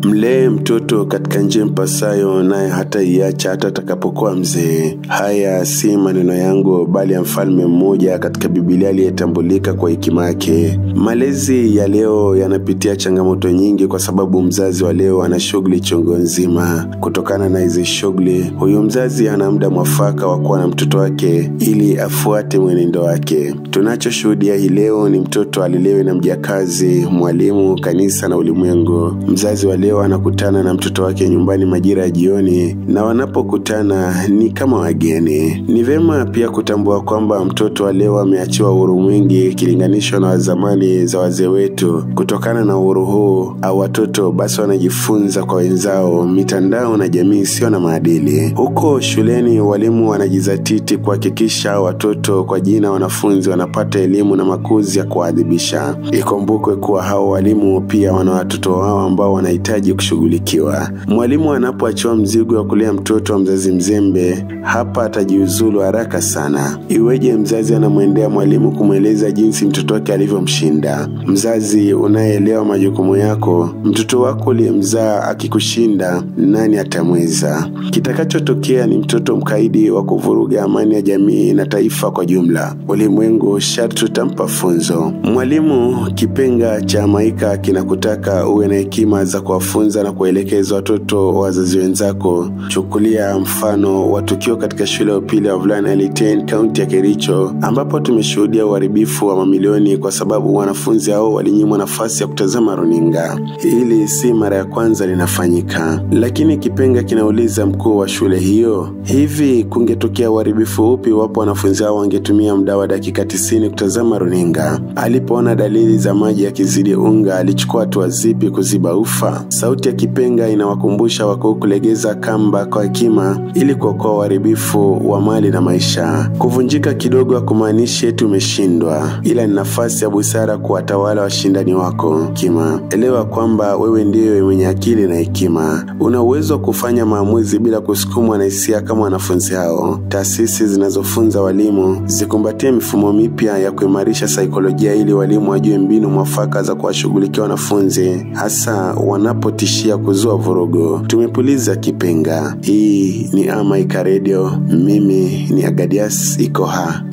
Mlee mtoto katika njia mpasayo, naye hata iacha hata atakapokuwa mzee. Haya si maneno yangu, bali ya mfalme mmoja katika Biblia aliyetambulika kwa hekima yake. Malezi ya leo yanapitia changamoto nyingi kwa sababu mzazi wa leo ana shughuli chungu nzima. Kutokana na hizi shughuli, huyu mzazi ana muda mwafaka wa kuwa na mtoto wake ili afuate mwenendo wake. Tunachoshuhudia hii leo ni mtoto alelewe na mjakazi, mwalimu, kanisa na ulimwengu. Mzazi wa leo anakutana na mtoto wake nyumbani majira ya jioni, na wanapokutana ni kama wageni. Ni vema pia kutambua kwamba mtoto wa leo ameachiwa uhuru mwingi ikilinganishwa na zamani za wazee wetu. Kutokana na uhuru huu, watoto basi wanajifunza kwa wenzao, mitandao na jamii sio na maadili. Huko shuleni walimu wanajizatiti kuhakikisha watoto kwa jina wanafunzi wanapata elimu na makuzi ya kuadhibisha. Ikumbukwe kuwa hao walimu pia wana watoto wao ambao wanahitaji kushughulikiwa. Mwalimu anapoachiwa mzigo wa kulea mtoto wa mzazi mzembe, hapa atajiuzulu haraka sana. Iweje mzazi anamwendea mwalimu kumweleza jinsi mtoto wake alivyomshinda? Mzazi unayeelewa majukumu yako, mtoto wako uliyemzaa akikushinda, nani atamweza? Kitakachotokea ni mtoto mkaidi wa kuvuruga amani ya jamii na taifa kwa jumla. Ulimwengu sharti utampa funzo. Mwalimu, kipenga cha maika kinakutaka uwe na hekima za kuwafunza na kuelekeza watoto wa wazazi wenzako. Chukulia mfano wa tukio katika shule ya upili ya wavulana Eliten, kaunti ya Kericho, ambapo tumeshuhudia uharibifu wa mamilioni kwa sababu wanafunzi hao walinyimwa nafasi ya kutazama runinga. Hili si mara ya kwanza linafanyika, lakini kipenga kinauliza mkuu wa shule hiyo, hivi kungetokea uharibifu upi iwapo wanafunzi hao wangetumia muda wa dakika 90 kutazama runinga? Alipoona dalili za maji yakizidi unga, alichukua hatua zipi kuziba ufa? Sauti ya kipenga inawakumbusha wakuu kulegeza kamba kwa hekima ili kuokoa uharibifu wa mali na maisha. Kuvunjika kidogo hakumaanishi eti umeshindwa, ila ni nafasi ya busara kuwatawala washindani wako. Hekima, elewa kwamba wewe ndiye mwenye akili na hekima. Una uwezo wa kufanya maamuzi bila kusukumwa na hisia kama wanafunzi hao. Taasisi zinazofunza walimu zikumbatie mifumo mipya ya kuimarisha saikolojia ili walimu wajue mbinu mwafaka za kuwashughulikia wanafunzi, hasa wanapotishia kuzua vurugu. Tumepuliza kipenga. Hii ni Amaika Radio. Mimi ni Agadias Ikoha.